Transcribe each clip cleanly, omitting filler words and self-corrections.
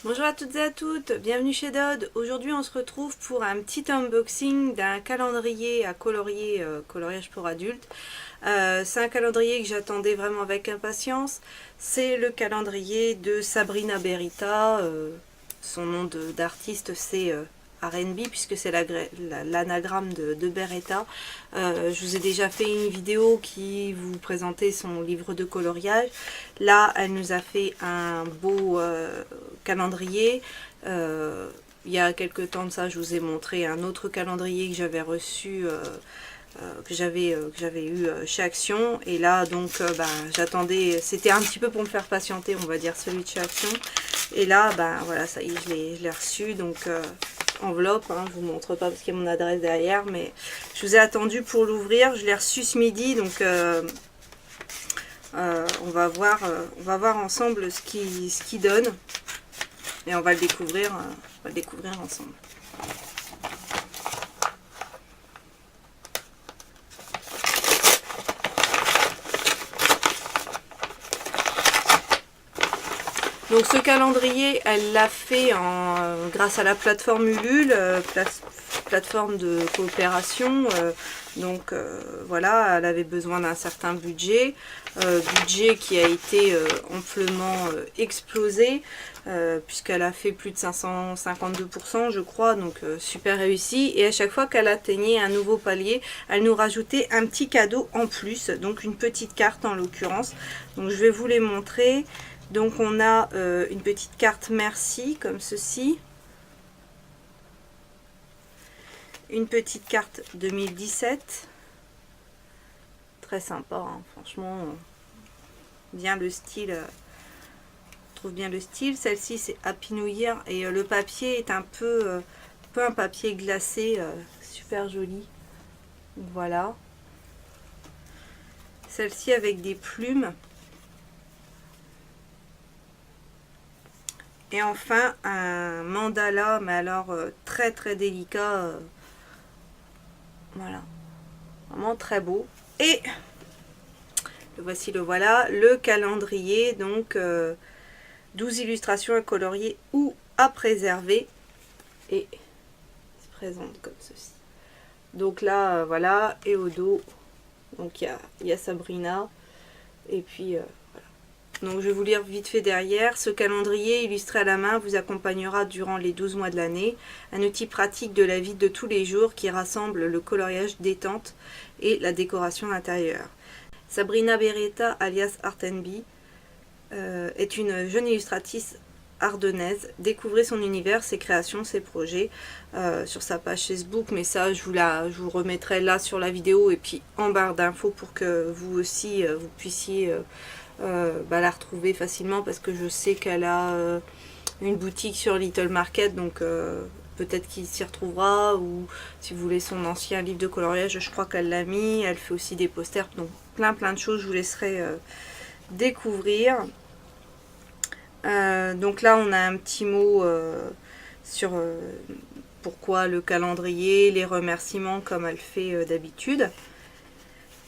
Bonjour à toutes et à toutes, bienvenue chez Dodd. Aujourd'hui on se retrouve pour un petit unboxing d'un calendrier à colorier, coloriage pour adultes. C'est un calendrier que j'attendais vraiment avec impatience. C'est le calendrier de Sabrina Berita. Son nom d'artiste c'est R&B puisque c'est l'anagramme de Beretta. Je vous ai déjà fait une vidéo qui vous présentait son livre de coloriage. Là, elle nous a fait un beau calendrier. Il y a quelques temps de ça, je vous ai montré un autre calendrier que j'avais reçu, que j'avais eu chez Action. Et là, donc, j'attendais, c'était un petit peu pour me faire patienter, on va dire, celui de chez Action. Et là, voilà, ça y est, je l'ai reçu. Donc, enveloppe, hein, je vous montre pas parce qu'il y a mon adresse derrière, mais je vous ai attendu pour l'ouvrir. Je l'ai reçu ce midi, donc on va voir ensemble ce qui donne et on va le découvrir ensemble. Donc ce calendrier, elle l'a fait grâce à la plateforme Ulule, plateforme de coopération. Voilà, elle avait besoin d'un certain budget, budget qui a été amplement explosé, puisqu'elle a fait plus de 552%, je crois, donc super réussi. Et à chaque fois qu'elle atteignait un nouveau palier, elle nous rajoutait un petit cadeau en plus, donc une petite carte en l'occurrence. Donc je vais vous les montrer. Donc on a une petite carte merci comme ceci, une petite carte 2017, très sympa, hein, franchement, bien le style, je trouve bien le style. Celle-ci c'est Happy New Year et le papier est un peu un papier glacé, super joli. Voilà. Celle-ci avec des plumes. Et enfin, un mandala, mais alors très très délicat. Voilà. Vraiment très beau. Et le voici, le voilà. Le calendrier, donc 12 illustrations à colorier ou à préserver. Et il se présente comme ceci. Donc là, voilà. Et au dos, donc il y a Sabrina. Et puis... Donc je vais vous lire vite fait derrière. Ce calendrier illustré à la main vous accompagnera durant les 12 mois de l'année. Un outil pratique de la vie de tous les jours qui rassemble le coloriage détente et la décoration intérieure. Sabrina Beretta, alias Art&B, est une jeune illustratrice ardennaise. Découvrez son univers, ses créations, ses projets sur sa page Facebook. Mais ça, je vous remettrai là sur la vidéo et puis en barre d'infos pour que vous aussi, vous puissiez... la retrouver facilement parce que je sais qu'elle a une boutique sur Little Market, donc peut-être qu'il s'y retrouvera, ou si vous voulez son ancien livre de coloriage, je crois qu'elle l'a mis. Elle fait aussi des posters, donc plein de choses, je vous laisserai découvrir. Donc là on a un petit mot sur pourquoi le calendrier, les remerciements comme elle fait d'habitude.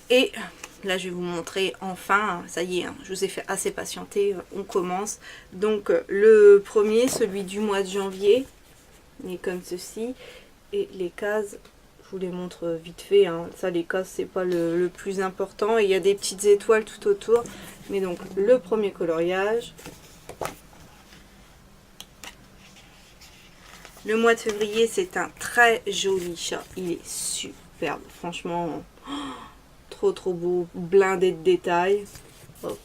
Et là, je vais vous montrer enfin, ça y est, hein, je vous ai fait assez patienter, on commence. Donc, le premier, celui du mois de janvier, il est comme ceci. Et les cases, je vous les montre vite fait, hein. Ça, les cases, c'est pas le plus important. Et il y a des petites étoiles tout autour. Mais donc, le premier coloriage. Le mois de février, c'est un très joli chat. Il est superbe, franchement... trop beau, blindé de détails. Hop.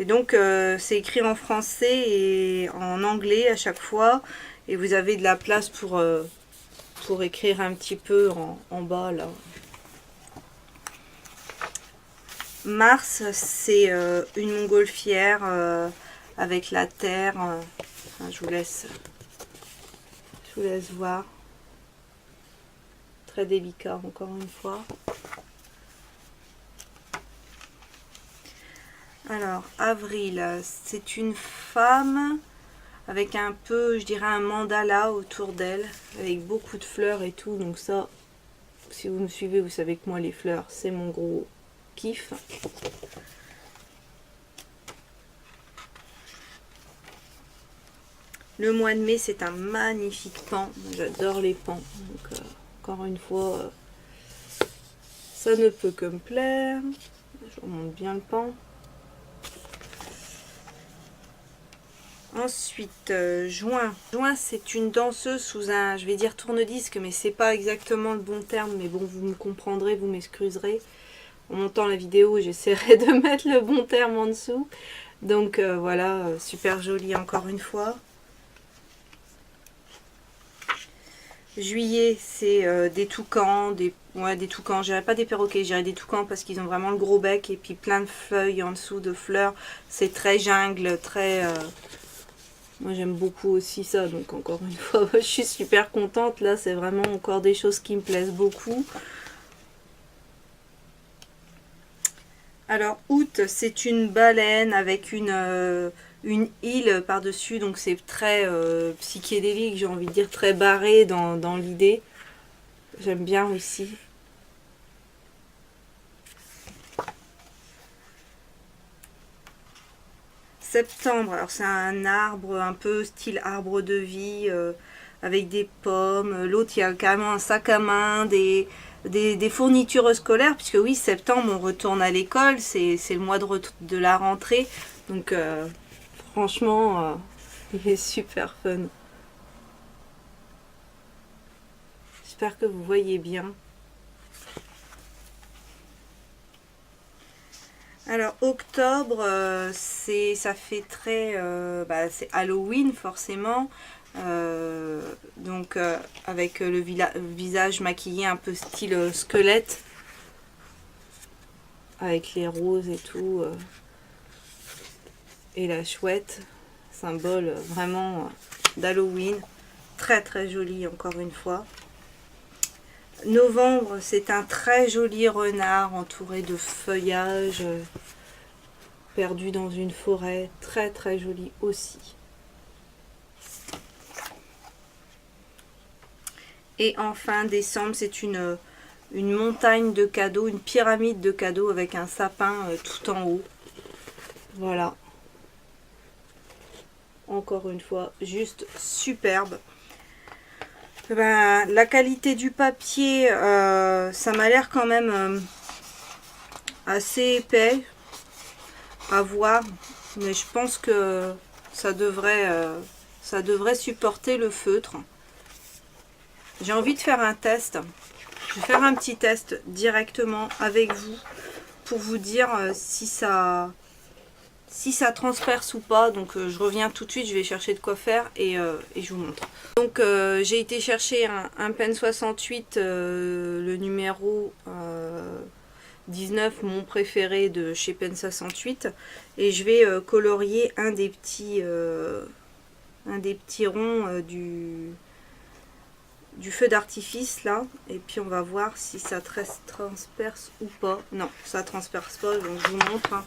Et donc c'est écrit en français et en anglais à chaque fois, et vous avez de la place pour écrire un petit peu en bas là. Mars, c'est une montgolfière avec la terre. Enfin, je vous laisse voir. Très délicat encore une fois. Alors, avril, c'est une femme avec un peu, je dirais, un mandala autour d'elle, avec beaucoup de fleurs et tout. Donc ça, si vous me suivez, vous savez que moi, les fleurs, c'est mon gros kiff. Le mois de mai, c'est un magnifique pan. J'adore les pans. Donc, encore une fois, ça ne peut que me plaire. Je remonte bien le pan. Ensuite, Juin. Juin, c'est une danseuse sous un, je vais dire tourne-disque, mais c'est pas exactement le bon terme. Mais bon, vous me comprendrez, vous m'excuserez. En montant la vidéo, j'essaierai de mettre le bon terme en dessous. Donc voilà, super joli encore une fois. Juillet, c'est des toucans, des toucans, je dirais pas des perroquets, je dirais des toucans parce qu'ils ont vraiment le gros bec et puis plein de feuilles en dessous, de fleurs. C'est très jungle, très... Moi j'aime beaucoup aussi ça, donc encore une fois, je suis super contente. Là, c'est vraiment encore des choses qui me plaisent beaucoup. Alors, août, c'est une baleine avec une île par-dessus, donc c'est très psychédélique, j'ai envie de dire, très barré dans l'idée. J'aime bien aussi. Septembre, alors c'est un arbre un peu style arbre de vie, avec des pommes. L'autre, il y a carrément un sac à main, des fournitures scolaires, puisque oui, septembre, on retourne à l'école, c'est le mois de la rentrée. Donc, franchement, il est super fun. J'espère que vous voyez bien. Alors octobre, ça fait très, c'est Halloween forcément, donc avec le visage maquillé un peu style squelette, avec les roses et tout, et la chouette, symbole vraiment d'Halloween, très très joli encore une fois. Novembre, c'est un très joli renard entouré de feuillage, perdu dans une forêt, très très joli aussi. Et enfin, décembre, c'est une montagne de cadeaux, une pyramide de cadeaux avec un sapin tout en haut. Voilà. Encore une fois, juste superbe. Ben, la qualité du papier, ça m'a l'air quand même assez épais à voir, mais je pense que ça devrait supporter le feutre. J'ai envie de faire un test. Je vais faire un petit test directement avec vous pour vous dire si ça transperce ou pas. Donc je reviens tout de suite, je vais chercher de quoi faire et je vous montre. Donc j'ai été chercher un pen 68, le numéro 19, mon préféré de chez pen 68, et je vais colorier un des petits ronds du feu d'artifice là, et puis on va voir si ça transperce ou pas. Non, ça transperce pas, donc je vous montre. Hein.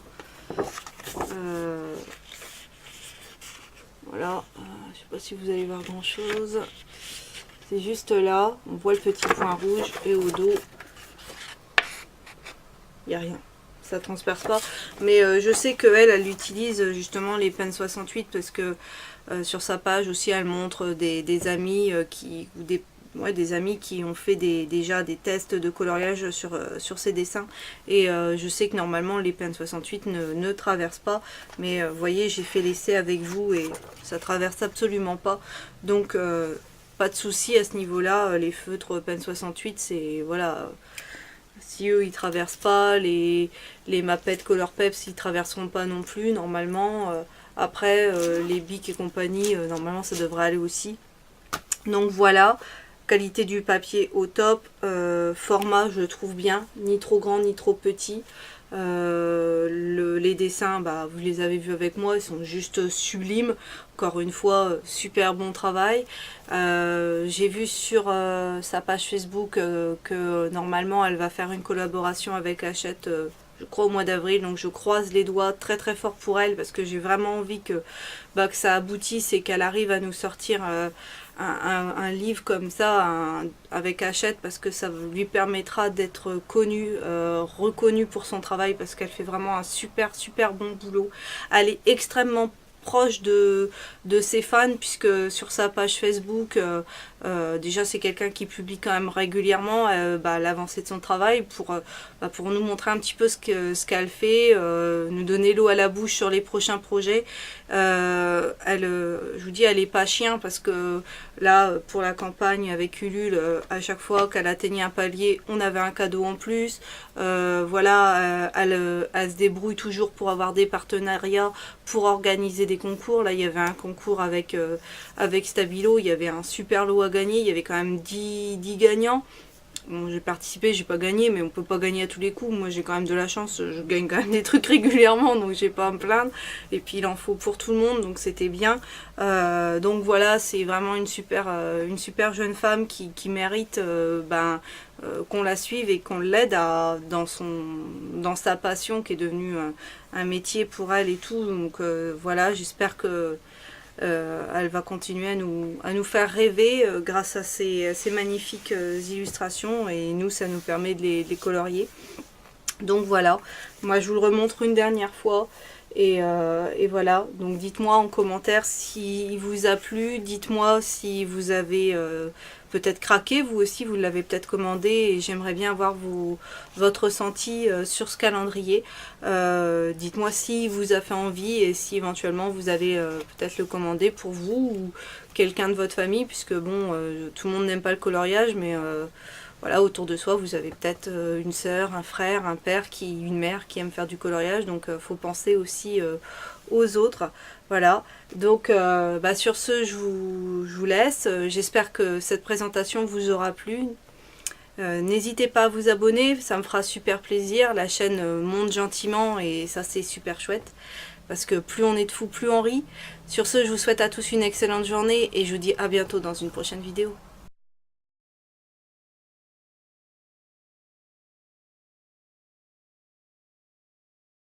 Voilà, je sais pas si vous allez voir grand chose, c'est juste là, on voit le petit point rouge et au dos il n'y a rien, ça transperce pas, mais je sais qu'elle utilise justement les pen 68 parce que sur sa page aussi elle montre des amis des amis qui ont fait déjà des tests de coloriage sur ces dessins, et je sais que normalement les pen 68 ne traversent pas, mais vous voyez, j'ai fait l'essai avec vous et ça traverse absolument pas, donc pas de souci à ce niveau là. Les feutres pen 68, c'est voilà, si eux ils traversent pas, les Mapette Color Peps ils traverseront pas non plus normalement. Après les Bic et compagnie, normalement ça devrait aller aussi. Donc voilà, qualité du papier au top, format je le trouve bien, ni trop grand ni trop petit. Les dessins, bah, vous les avez vus avec moi, ils sont juste sublimes. Encore une fois, super bon travail. J'ai vu sur sa page Facebook que normalement elle va faire une collaboration avec Hachette, je crois au mois d'avril, donc je croise les doigts très très fort pour elle, parce que j'ai vraiment envie que ça aboutisse et qu'elle arrive à nous sortir un livre comme ça avec Hachette, parce que ça lui permettra d'être connue, reconnue pour son travail, parce qu'elle fait vraiment un super bon boulot. Elle est extrêmement proche de ses fans, puisque sur sa page Facebook, déjà c'est quelqu'un qui publie quand même régulièrement l'avancée de son travail pour nous montrer un petit peu ce qu'elle fait, nous donner l'eau à la bouche sur les prochains projets. Je vous dis, elle est pas chien, parce que là, pour la campagne avec Ulule, à chaque fois qu'elle atteignait un palier, on avait un cadeau en plus. Voilà, elle se débrouille toujours pour avoir des partenariats, pour organiser des concours. Là, il y avait un concours avec Stabilo, il y avait un super lot à gagner, il y avait quand même 10 gagnants. Bon, j'ai participé, j'ai pas gagné, mais on peut pas gagner à tous les coups. Moi, j'ai quand même de la chance, je gagne quand même des trucs régulièrement, donc j'ai pas à me plaindre. Et puis, il en faut pour tout le monde, donc c'était bien. Donc voilà, c'est vraiment une super jeune femme qui mérite qu'on la suive et qu'on l'aide dans sa passion, qui est devenue un métier pour elle et tout. Donc voilà, j'espère que elle va continuer à nous faire rêver grâce à ces magnifiques illustrations, et nous, ça nous permet de les colorier. Donc voilà, moi je vous le remontre une dernière fois. Et voilà, donc dites-moi en commentaire s'il vous a plu, dites-moi si vous avez peut-être craqué, vous aussi vous l'avez peut-être commandé, et j'aimerais bien avoir votre ressenti sur ce calendrier. Dites-moi si vous a fait envie, et si éventuellement vous allez peut-être le commander pour vous ou quelqu'un de votre famille, puisque bon, tout le monde n'aime pas le coloriage, mais voilà, autour de soi, vous avez peut-être une sœur, un frère, un père, une mère qui aime faire du coloriage, donc faut penser aussi aux autres. Voilà, donc sur ce, je vous laisse. J'espère que cette présentation vous aura plu. N'hésitez pas à vous abonner, ça me fera super plaisir. La chaîne monte gentiment, et ça, c'est super chouette, parce que plus on est de fous, plus on rit. Sur ce, je vous souhaite à tous une excellente journée, et je vous dis à bientôt dans une prochaine vidéo.